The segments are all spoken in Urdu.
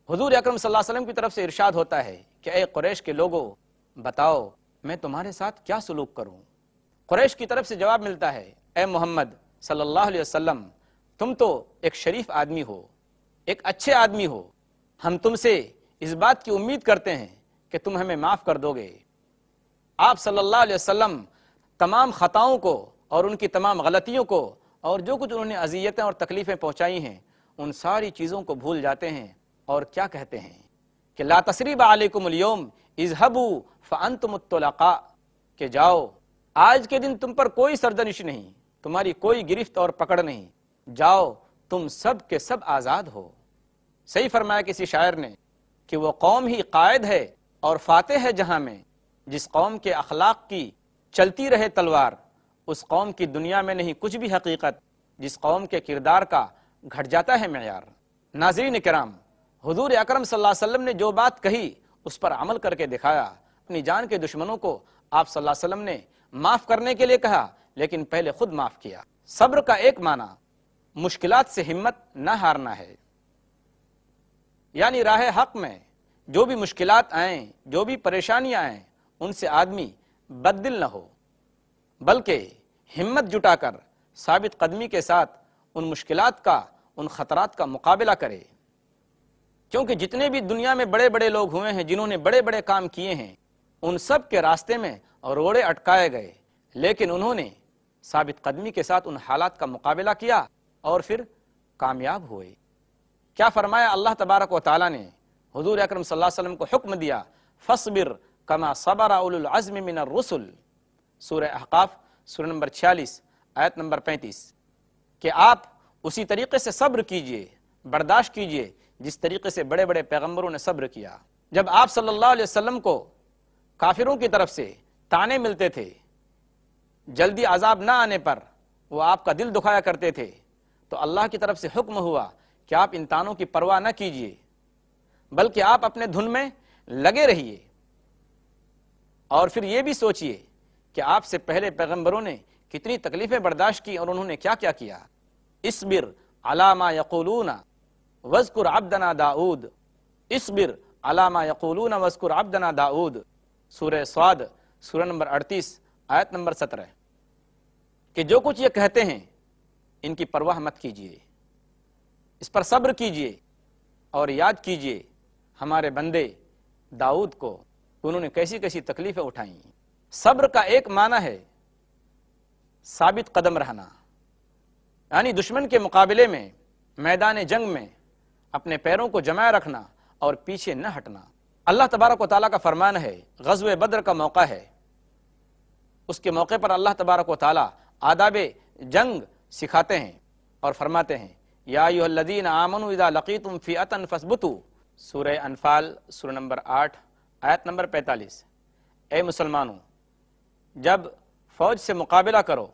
حضور اکرم صلی اللہ علیہ وسلم کی طرف سے ارشاد ہوتا ہے کہ اے قریش کے لوگوں، بتاؤ میں تمہارے ساتھ کیا سلوک کروں؟ قریش کی طرف سے جواب ملتا ہے، اے محمد صلی اللہ علیہ وسلم، تم تو ایک شریف آدمی ہو، ایک اچھے آدمی ہو، ہم تم سے اس بات کی امید کرتے ہیں کہ تم ہمیں معاف کر دو گے۔ آپ صلی اللہ علیہ وسلم تمام خطاؤں کو اور ان کی تمام غلطیوں کو اور جو کچھ انہوں نے اذیتیں اور تکلیفیں پہنچائی ہیں ان ساری چیزوں کو بھول جاتے ہیں، اور کیا کہتے ہیں کہ لا تثریب علیکم اليوم اذهبوا فانتم الطلقاء، کہ جاؤ آج کے دن تم پر کوئی سرزنش نہیں، تمہاری کوئی گرفت اور پکڑ نہیں، جاؤ تم سب کے سب آزاد ہو۔ صحیح فرمایا کسی شاعر نے کہ وہ قوم ہی قائد ہے اور فاتح ہے جہاں میں، جس قوم کے اخلاق کی چلتی رہے تلوار، اس قوم کی دنیا میں نہیں کچھ بھی حقیقت، جس قوم کے کردار کا گھٹ جاتا ہے معیار۔ ناظرین کرام، حضور اکرم صلی اللہ علیہ وسلم نے جو بات کہی اس پر عمل کر کے دکھایا۔ اپنی جان کے دشمنوں کو آپ صلی اللہ علیہ وسلم نے معاف کرنے کے لیے کہا، لیکن پہلے خود معاف کیا۔ صبر کا ایک معنی مشکلات سے ہمت نہ ہارنا ہے، یعنی راہ حق میں جو بھی مشکلات آئیں، جو بھی پریشانیاں آئیں، ان سے آدمی بد دل نہ ہو، بلکہ ہمت جٹا کر ثابت قدمی کے ساتھ ان مشکلات کا، ان خطرات کا مقابلہ کرے۔ کیونکہ جتنے بھی دنیا میں بڑے بڑے لوگ ہوئے ہیں جنہوں نے بڑے بڑے کام کیے ہیں، ان سب کے راستے میں روڑے اٹکائے گئے، لیکن انہوں نے ثابت قدمی کے ساتھ ان حالات کا مقابلہ کیا اور پھر کامیاب ہوئے۔ کیا فرمایا اللہ تبارک و تعالیٰ نے؟ حضور اکرم صلی اللہ علیہ وسلم کو حکم دیا، فاصبر کما صبر اولو العزم من الرسل، سورہ احقاف سورہ نمبر 46 آیت نمبر 35، کہ آپ اسی طریقے سے صبر کیجئے، برداشت کیجئے جس طریقے سے بڑے بڑے پیغمبروں نے صبر کیا۔ جب آپ صلی اللہ علیہ وسلم کو کافروں کی طرف سے تانے ملتے تھے، جلدی عذاب نہ آنے پر وہ آپ کا دل دکھایا کرتے تھے، تو اللہ کی طرف سے حکم ہوا کہ آپ ان تانوں کی پرواہ نہ کیجئے، بلکہ آپ اپنے دھن میں لگے رہیے، اور پھر یہ بھی سوچئے کہ آپ سے پہلے پیغمبروں نے کتنی تکلیفیں برداشت کی اور انہوں نے کیا کیا کیا۔ اصبر علی ما یقولون واذکر عبدنا داؤد، اصبر علی ما یقولون واذکر عبدنا داؤد، سورہ صاد سورہ نمبر 38 آیت نمبر 17، کہ جو کچھ یہ کہتے ہیں ان کی پرواہ مت کیجئے، اس پر صبر کیجئے، اور یاد کیجئے ہمارے بندے داؤد کو، انہوں نے کیسی کیسی تکلیفیں اٹھائیں۔ صبر کا ایک معنی ہے ثابت قدم رہنا، یعنی دشمن کے مقابلے میں، میدان جنگ میں اپنے پیروں کو جمائے رکھنا اور پیچھے نہ ہٹنا۔ اللہ تبارک و تعالیٰ کا فرمان ہے، غزوہ بدر کا موقع ہے، اس کے موقع پر اللہ تبارک و تعالیٰ آداب جنگ سکھاتے ہیں اور فرماتے ہیں، یا ایھا الذین آمنوا اذا لقیتم فئۃ فاثبتوا، سورہ انفال سورہ نمبر 8 آیت نمبر 45، اے مسلمانوں، جب فوج سے مقابلہ کرو،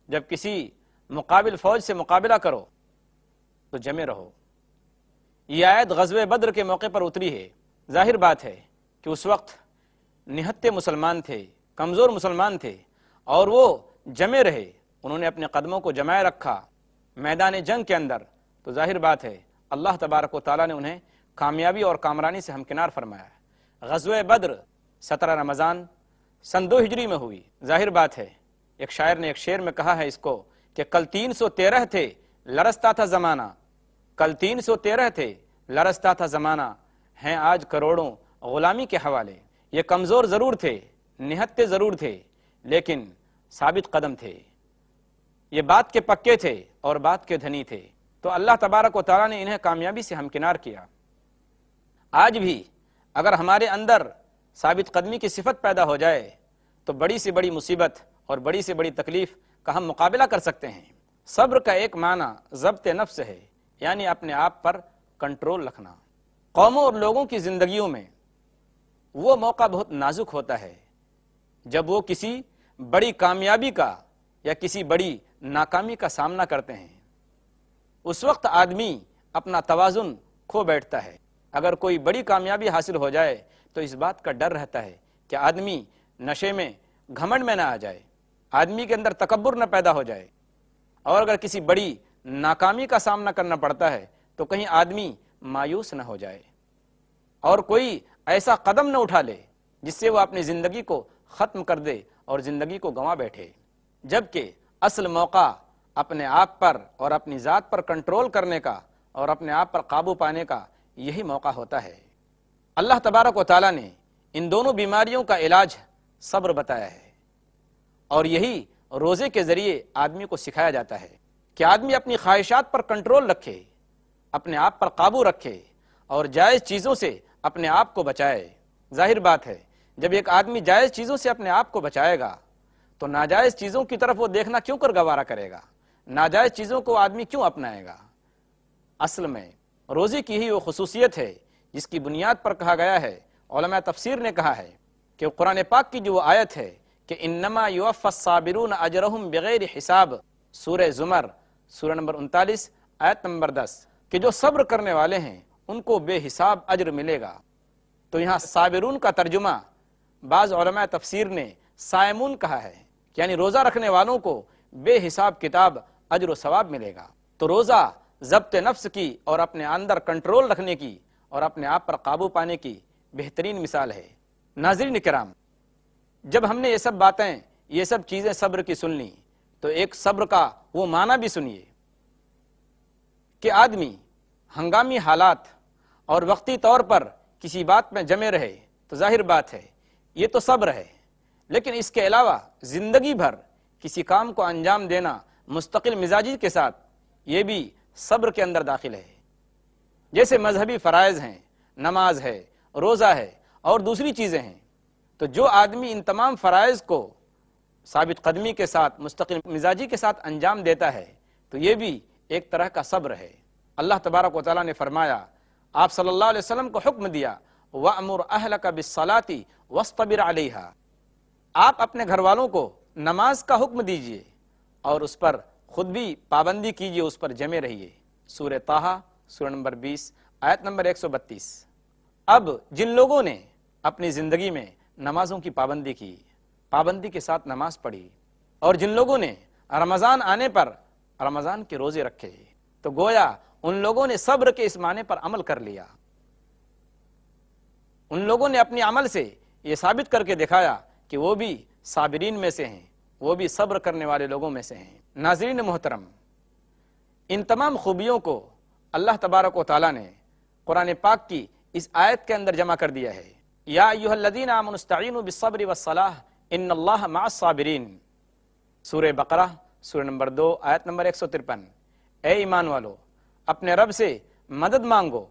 جب کسی مقابل فوج سے مقابلہ کرو تو جمے رہو۔ یہ آیت غزوہ بدر کے موقع پر اتری ہے۔ ظاہر بات ہے کہ اس وقت نہتے مسلمان تھے، کمزور مسلمان تھے، اور وہ جمے رہے، انہوں نے اپنے قدموں کو جمائے رکھا میدان جنگ کے اندر، تو ظاہر بات ہے اللہ تبارک و تعالیٰ نے انہیں کامیابی اور کامرانی سے ہمکنار فرمایا ہے۔ غزوہ بدر 17 رمضان سن 2 ہجری میں ہوئی۔ ظاہر بات ہے، ایک شاعر نے ایک شعر میں کہا ہے اس کو کہ کل 313 تھے لرزتا تھا زمانہ، کل 313 تھے لرزتا تھا زمانہ، ہیں آج کروڑوں غلامی کے حوالے۔ یہ کمزور ضرور تھے، نہتے ضرور تھے، لیکن ثابت قدم تھے، یہ بات کے پکے تھے اور بات کے دھنی تھے، تو اللہ تبارک و تعالیٰ نے انہیں کامیابی سے ہمکنار کیا۔ آج بھی اگر ہمارے اندر ثابت قدمی کی صفت پیدا ہو جائے تو بڑی سے بڑی مصیبت اور بڑی سے بڑی تکلیف کا ہم مقابلہ کر سکتے ہیں۔ صبر کا ایک معنی ضبط نفس ہے، یعنی اپنے آپ پر کنٹرول رکھنا۔ قوموں اور لوگوں کی زندگیوں میں وہ موقع بہت نازک ہوتا ہے جب وہ کسی بڑی کامیابی کا یا کسی بڑی ناکامی کا سامنا کرتے ہیں۔ اس وقت آدمی اپنا توازن کھو بیٹھتا ہے۔ اگر کوئی بڑی کامیابی حاصل ہو جائے تو اس بات کا ڈر رہتا ہے کہ آدمی نشے میں، گھمنڈ میں نہ آ جائے، آدمی کے اندر تکبر نہ پیدا ہو جائے، اور اگر کسی بڑی ناکامی کا سامنا کرنا پڑتا ہے تو کہیں آدمی مایوس نہ ہو جائے۔ اور کوئی ایسا قدم نہ اٹھا لے جس سے وہ اپنی زندگی کو ختم کر دے اور زندگی کو گنوا بیٹھے، جبکہ اصل موقع اپنے آپ پر اور اپنی ذات پر کنٹرول کرنے کا اور اپنے آپ پر قابو پانے کا یہی موقع ہوتا ہے۔ اللہ تبارک و تعالیٰ نے ان دونوں بیماریوں کا علاج صبر بتایا ہے، اور یہی روزے کے ذریعے آدمی کو سکھایا جاتا ہے کہ آدمی اپنی خواہشات پر کنٹرول رکھے، اپنے آپ پر قابو رکھے اور جائز چیزوں سے اپنے آپ کو بچائے۔ ظاہر بات ہے جب ایک آدمی جائز چیزوں سے اپنے آپ کو بچائے گا تو ناجائز چیزوں کی طرف وہ دیکھنا کیوں کر گوارا کرے گا، ناجائز چیزوں کو آدمی کیوں اپنائے گا۔ اصل میں روزے کی ہی وہ خصوصیت ہے جس کی بنیاد پر کہا گیا ہے، علماء تفسیر نے کہا ہے کہ قرآن پاک کی جو وہ آیت ہے کہ انما یوفی الصابرون اجرہم بغیر حساب، سورہ زمر سورہ نمبر 39 آیت نمبر 10، کہ جو صبر کرنے والے ہیں ان کو بے حساب اجر ملے گا۔ تو یہاں صابرون کا ترجمہ بعض علماء تفسیر نے صائمون کہا ہے، یعنی روزہ رکھنے والوں کو بے حساب کتاب اجر و ثواب ملے گا۔ تو روزہ ضبط نفس کی اور اپنے اندر کنٹرول رکھنے کی اور اپنے آپ پر قابو پانے کی بہترین مثال ہے۔ ناظرین کرام، جب ہم نے یہ سب باتیں، یہ سب چیزیں صبر کی سن لی تو ایک صبر کا وہ معنی بھی سنیے کہ آدمی ہنگامی حالات اور وقتی طور پر کسی بات میں جمے رہے تو ظاہر بات ہے یہ تو صبر ہے، لیکن اس کے علاوہ زندگی بھر کسی کام کو انجام دینا مستقل مزاجی کے ساتھ، یہ بھی صبر کے اندر داخل ہے۔ جیسے مذہبی فرائض ہیں، نماز ہے، روزہ ہے اور دوسری چیزیں ہیں، تو جو آدمی ان تمام فرائض کو ثابت قدمی کے ساتھ، مستقل مزاجی کے ساتھ انجام دیتا ہے تو یہ بھی ایک طرح کا صبر ہے۔ اللہ تبارک و تعالیٰ نے فرمایا، آپ صلی اللہ علیہ وسلم کو حکم دیا، وَأْمُرْ أَهْلَكَ بِالصَّلَاةِ وَاصْطَبِرْ عَلَيْهَا، آپ اپنے گھر والوں کو نماز کا حکم دیجئے اور اس پر خود بھی پابندی کیجئے، اس پر جمے رہیے۔ سورہ طٰہٰ سورہ نمبر 20 آیت نمبر 132۔ اب جن لوگوں نے اپنی زندگی میں نمازوں کی پابندی کی، پابندی کے ساتھ نماز پڑھی، اور جن لوگوں نے رمضان آنے پر رمضان کے روزے رکھے، تو گویا ان لوگوں نے صبر کے اس معنی پر عمل کر لیا۔ ان لوگوں نے اپنی عمل سے یہ ثابت کر کے دکھایا کہ وہ بھی صابرین میں سے ہیں، وہ بھی صبر کرنے والے لوگوں میں سے ہیں۔ ناظرین محترم، ان تمام خوبیوں کو اللہ تبارک و تعالیٰ نے قرآن پاک کی اس آیت کے اندر جمع کر دیا ہے۔ یا ایھا الذین آمنوا استعینوا بالصبر والصلاۃ ان اللہ مع الصابرین، سورہ بقرہ سورہ نمبر 2 آیت نمبر 153۔ اے ایمان والو، اپنے رب سے مدد مانگو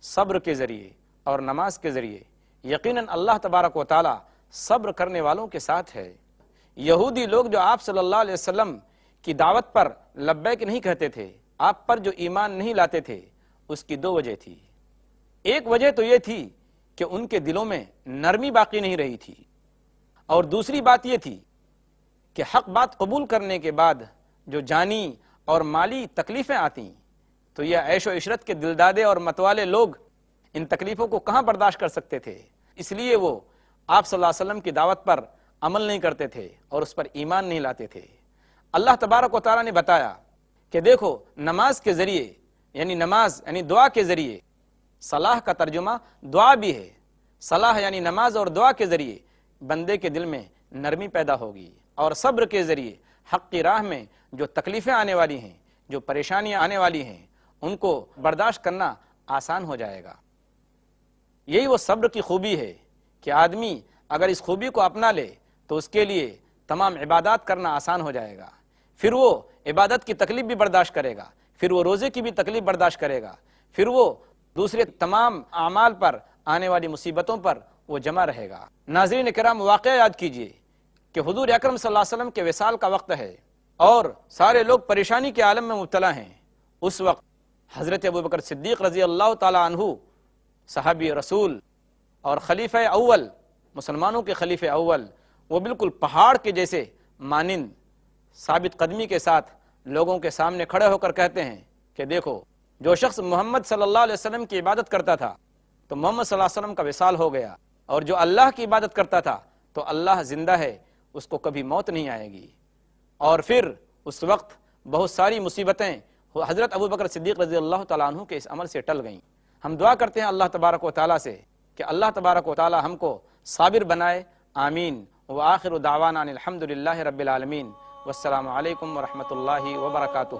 صبر کے ذریعے اور نماز کے ذریعے، یقیناً اللہ تبارک و تعالیٰ صبر کرنے والوں کے ساتھ ہے۔ یہودی لوگ جو آپ صلی اللہ علیہ وسلم کی دعوت پر لبیک نہیں کہتے تھے، آپ پر جو ایمان نہیں لاتے تھے، اس کی دو وجہ تھی۔ ایک وجہ تو یہ تھی کہ ان کے دلوں میں نرمی باقی نہیں رہی تھی، اور دوسری بات یہ تھی کہ حق بات قبول کرنے کے بعد جو جانی اور مالی تکلیفیں آتی تو یہ عیش و عشرت کے دلدادے اور متوالے لوگ ان تکلیفوں کو کہاں برداشت کر سکتے تھے، اس لیے وہ آپ صلی اللہ علیہ وسلم کی دعوت پر عمل نہیں کرتے تھے اور اس پر ایمان نہیں لاتے تھے۔ اللہ تبارک و تعالیٰ نے بتایا کہ دیکھو، نماز کے ذریعے، یعنی نماز یعنی دعا کے ذریعے، صلاح کا ترجمہ دعا بھی ہے، صلاح یعنی نماز اور دعا کے ذریعے بندے کے دل میں نرمی پیدا ہوگی، اور صبر کے ذریعے حق کی راہ میں جو تکلیفیں آنے والی ہیں، جو پریشانیاں آنے والی ہیں، ان کو برداشت کرنا آسان ہو جائے گا۔ یہی وہ صبر کی خوبی ہے کہ آدمی اگر اس خوبی کو اپنا لے تو اس کے لیے تمام عبادات کرنا آسان ہو جائے گا، پھر وہ عبادت کی تکلیف بھی برداشت کرے گا، پھر وہ روزے کی بھی تکلیف برداشت کرے گا، پھر وہ دوسرے تمام اعمال پر آنے والی مصیبتوں پر وہ جمع رہے گا۔ ناظرین کرام، واقعہ یاد کیجئے کہ حضور اکرم صلی اللہ علیہ وسلم کے وصال کا وقت ہے اور سارے لوگ پریشانی کے عالم میں مبتلا ہیں۔ اس وقت حضرت ابوبکر صدیق رضی اللہ تعالی عنہ، صحابی رسول اور خلیفہ اول، مسلمانوں کے خلیفہ اول، وہ بالکل پہاڑ کے جیسے مانند ثابت قدمی کے ساتھ لوگوں کے سامنے کھڑے ہو کر کہتے ہیں کہ دیکھو، جو شخص محمد صلی اللہ علیہ وسلم کی عبادت کرتا تھا تو محمد صلی اللہ علیہ وسلم کا وصال ہو گیا، اور جو اللہ کی عبادت کرتا تھا تو اللہ زندہ ہے، اس کو کبھی موت نہیں آئے گی۔ اور پھر اس وقت بہت ساری مصیبتیں حضرت ابوبکر صدیق رضی اللہ تعالیٰ عنہ کے اس عمل سے ٹل گئیں۔ ہم دعا کرتے ہیں اللہ تبارک و تعالیٰ سے کہ اللہ تبارک و تعالی ہم کو صابر بنائے، آمین۔ وآخر دعوانا ان الحمد للہ رب العالمین، والسلام علیکم ورحمۃ اللہ وبرکاتہ۔